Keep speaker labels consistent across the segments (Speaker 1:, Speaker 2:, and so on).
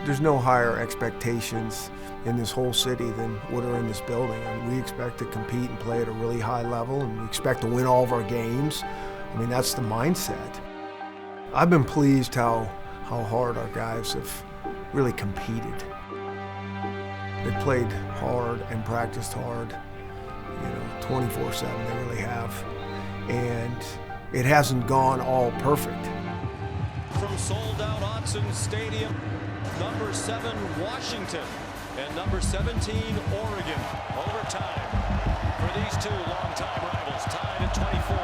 Speaker 1: There's no higher expectations in this whole city than what are in this building. I mean, we expect to compete and play at a really high level, and we expect to win all of our games. I mean, that's the mindset. I've been pleased how hard our guys have really competed. They played hard and practiced hard, 24/7, they really have. And it hasn't gone all perfect.
Speaker 2: From sold-out Autzen Stadium, number 7, Washington, and number 17, Oregon. Overtime for these two longtime rivals, tied at 24.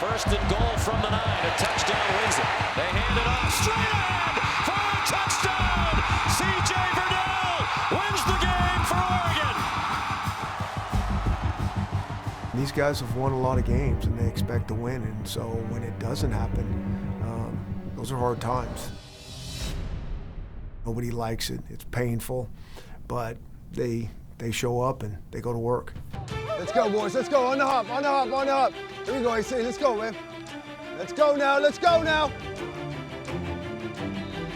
Speaker 2: First and goal from the 9, a touchdown wins it. They hand it off straight ahead for a touchdown. C.J. Verdell wins the game for Oregon.
Speaker 1: These guys have won a lot of games and they expect to win, and so when it doesn't happen, those are hard times. Nobody likes it, it's painful, but they show up and they go to work.
Speaker 3: Let's go, boys, let's go, on the hop, on the hop, on the hop. Here we go, AC, let's go, man. Let's go now, let's go now.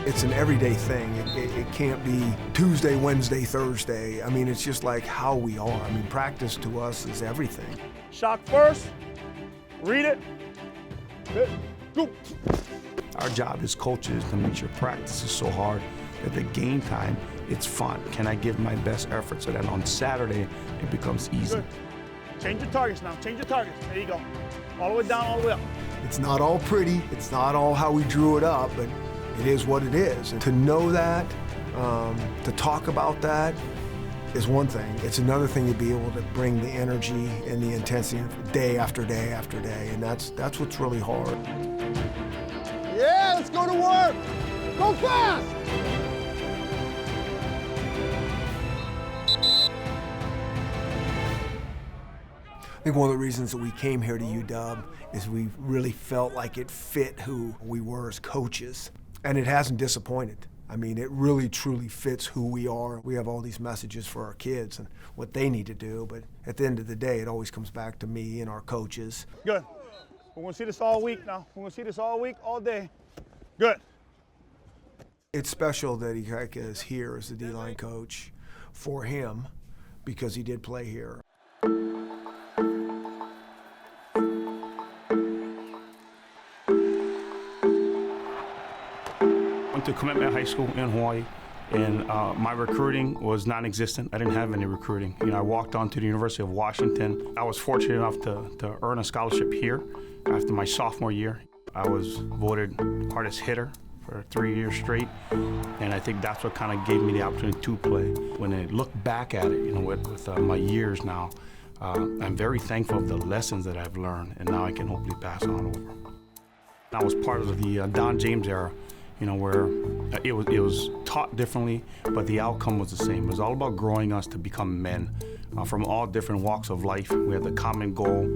Speaker 1: It's an everyday thing. It can't be Tuesday, Wednesday, Thursday. I mean, it's just like how we are. I mean, practice to us is everything.
Speaker 4: Shock first, read it, good, go.
Speaker 5: Our job as coaches is to make sure practice is so hard that the game time, it's fun. Can I give my best effort so that on Saturday it becomes easy?
Speaker 4: Good. Change your targets now, change your targets. There you go. All the way down, all the way up.
Speaker 1: It's not all pretty, it's not all how we drew it up, but it is what it is. And to know that, to talk about that is one thing. It's another thing to be able to bring the energy and the intensity day after day after day, and that's what's really hard.
Speaker 3: Yeah, let's go to work. Go fast.
Speaker 1: I think one of the reasons that we came here to UW is we really felt like it fit who we were as coaches. And it hasn't disappointed. I mean, it really truly fits who we are. We have all these messages for our kids and what they need to do, but at the end of the day, it always comes back to me and our coaches.
Speaker 4: Good. We're gonna see this all week now. We're gonna see this all week, all day. Good.
Speaker 1: It's special that Ikaika is here as the D-line coach for him because he did play here.
Speaker 5: Went to Commitment High School in Hawaii, and my recruiting was non-existent. I didn't have any recruiting. I walked on to the University of Washington. I was fortunate enough to earn a scholarship here after my sophomore year. I was voted hardest hitter for 3 years straight, and I think that's what kind of gave me the opportunity to play. When I look back at it, with my years now, I'm very thankful of the lessons that I've learned, and now I can hopefully pass on over. I was part of the Don James era, where it was taught differently, but the outcome was the same. It was all about growing us to become men from all different walks of life. We had the common goal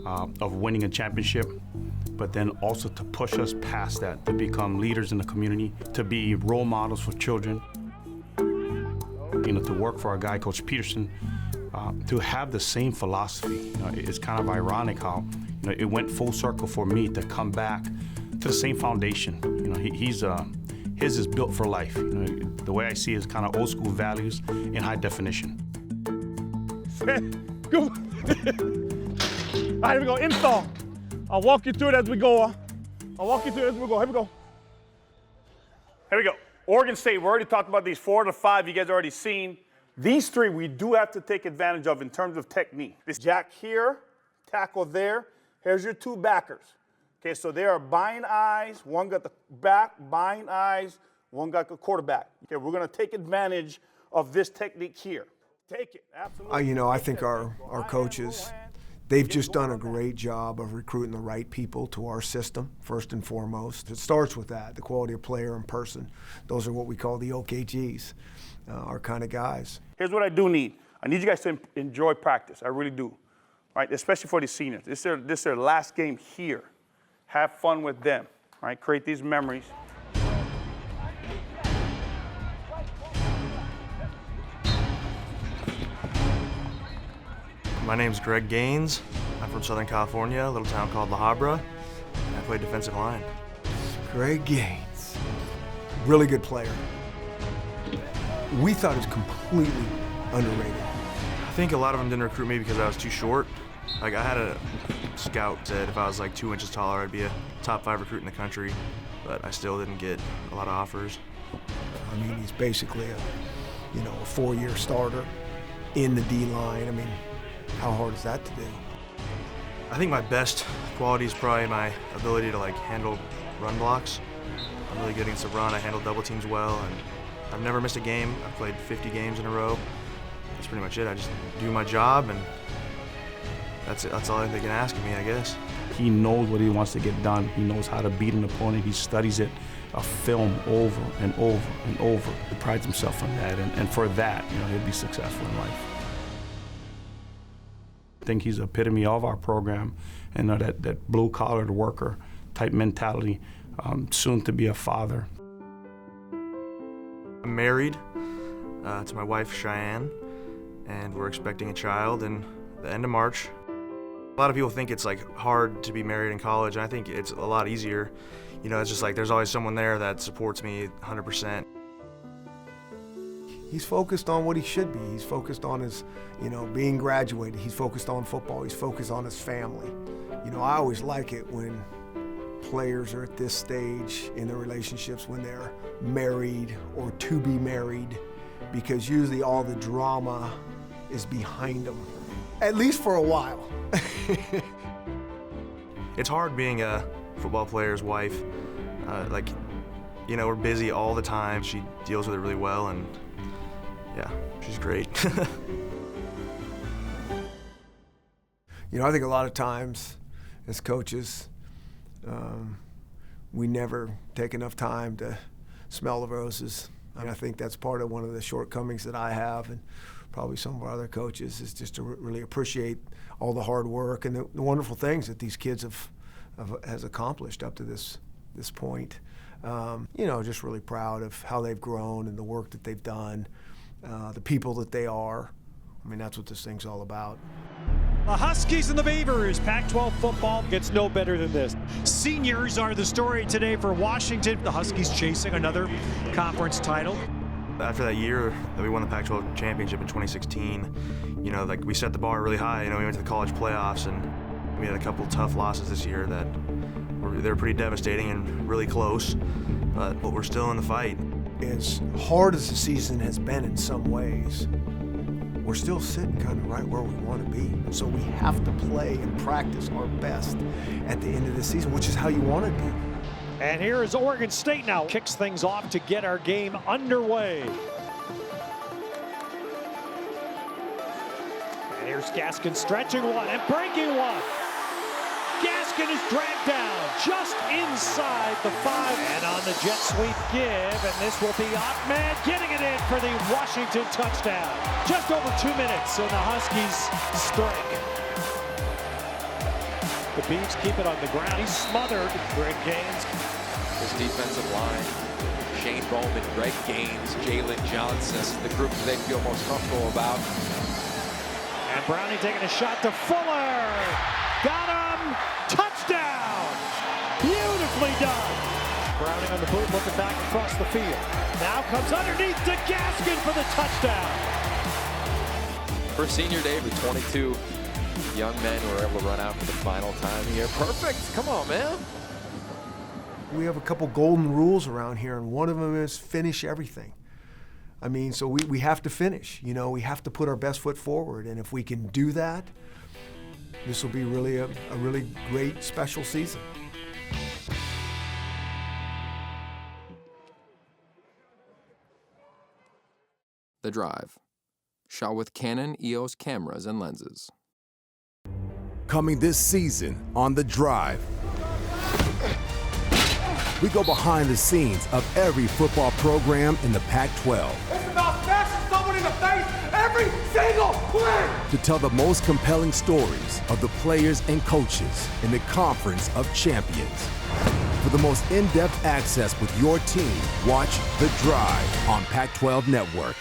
Speaker 5: of winning a championship, but then also to push us past that, to become leaders in the community, to be role models for children. To work for our guy, Coach Peterson, to have the same philosophy. It's kind of ironic how it went full circle for me to come back to the same foundation. His is built for life. The way I see it is kind of old school values in high definition.
Speaker 4: Go. All right, here we go, install. I'll walk you through it as we go. Here we go. Here we go. Oregon State, we already talked about these 4 to 5 you guys already seen. These 3 we do have to take advantage of in terms of technique. This jack here, tackle there. Here's your 2 backers. Okay, so they are bind eyes. One got the back, bind eyes. One got the quarterback. Okay, we're going to take advantage of this technique here. Take it, absolutely.
Speaker 1: I think our coaches, they've just done a great job of recruiting the right people to our system, first and foremost. It starts with that, the quality of player and person. Those are what we call the OKGs, our kind of guys.
Speaker 4: Here's what I do need. I need you guys to enjoy practice. I really do, right? Especially for the seniors. This is their last game here. Have fun with them, right? Create these memories.
Speaker 6: My name's Greg Gaines. I'm from Southern California, a little town called La Habra, and I play defensive line.
Speaker 1: Greg Gaines. really good player. We thought he was completely underrated.
Speaker 6: I think a lot of them didn't recruit me because I was too short. Like, I had a scout said if I was like 2 inches taller, I'd be a top 5 recruit in the country, but I still didn't get a lot of offers.
Speaker 1: I mean, he's basically a 4-year starter in the D-line. I mean, how hard is that to do?
Speaker 6: I think my best quality is probably my ability to like handle run blocks. I'm really good against the run. I handle double teams well, and I've never missed a game. I've played 50 games in a row. That's pretty much it. I just do my job, and that's it. That's all they can ask of me, I guess.
Speaker 5: He knows what he wants to get done. He knows how to beat an opponent. He studies it, a film over and over and over. He prides himself on that, and for that, he'll be successful in life. I think he's the epitome of our program, and that blue-collared worker type mentality, soon to be a father.
Speaker 6: I'm married to my wife, Cheyenne, and we're expecting a child in the end of March. A lot of people think it's like hard to be married in college, and I think it's a lot easier. It's just like there's always someone there that supports me 100%.
Speaker 1: He's focused on what he should be. He's focused on his, being graduated. He's focused on football. He's focused on his family. I always like it when players are at this stage in their relationships, when they're married or to be married, because usually all the drama is behind them, at least for a while.
Speaker 6: It's hard being a football player's wife. We're busy all the time. She deals with it really well, and yeah, she's great.
Speaker 1: I think a lot of times as coaches, we never take enough time to smell the roses. And I think that's part of one of the shortcomings that I have, and probably some of our other coaches, is just to really appreciate all the hard work and the wonderful things that these kids has accomplished up to this point. Just really proud of how they've grown and the work that they've done, the people that they are. I mean, that's what this thing's all about.
Speaker 7: The Huskies and the Beavers. Pac-12 football gets no better than this. Seniors are the story today for Washington. The Huskies chasing another conference title.
Speaker 6: After that year that we won the Pac-12 championship in 2016, we set the bar really high. We went to the college playoffs, and we had a couple tough losses this year that were pretty devastating and really close, but we're still in the fight.
Speaker 1: As hard as the season has been in some ways, we're still sitting kind of right where we want to be. So we have to play and practice our best at the end of the season, which is how you want to be.
Speaker 7: And here is Oregon State now. Kicks things off to get our game underway. And here's Gaskin stretching one and breaking one. Gaskin is dragged down just inside the 5. And on the jet sweep give, and this will be Ahmed getting it in for the Washington touchdown. Just over 2 minutes and the Huskies strike. The Beavs keep it on the ground. He's smothered. Greg Gaines.
Speaker 8: His defensive line, Shane Bowman, Greg Gaines, Jalen Johnson. This is the group that they feel most comfortable about.
Speaker 7: And Brownie taking a shot to Fuller. Got him. Touchdown. Beautifully done. Browning on the boot, looking back across the field. Now comes underneath to Gaskin for the touchdown.
Speaker 8: For senior day, with 22 young men who were able to run out for the final time here. Perfect. Come on, man.
Speaker 1: We have a couple golden rules around here, and one of them is finish everything. I mean, so we have to finish. We have to put our best foot forward, and if we can do that, this will be really a really great special season.
Speaker 9: The Drive, shot with Canon EOS cameras and lenses.
Speaker 10: Coming this season on The Drive, we go behind the scenes of every football program in the Pac-12.
Speaker 3: It's about smashing someone in the face every single play!
Speaker 10: To tell the most compelling stories of the players and coaches in the Conference of Champions. For the most in-depth access with your team, watch The Drive on Pac-12 Network.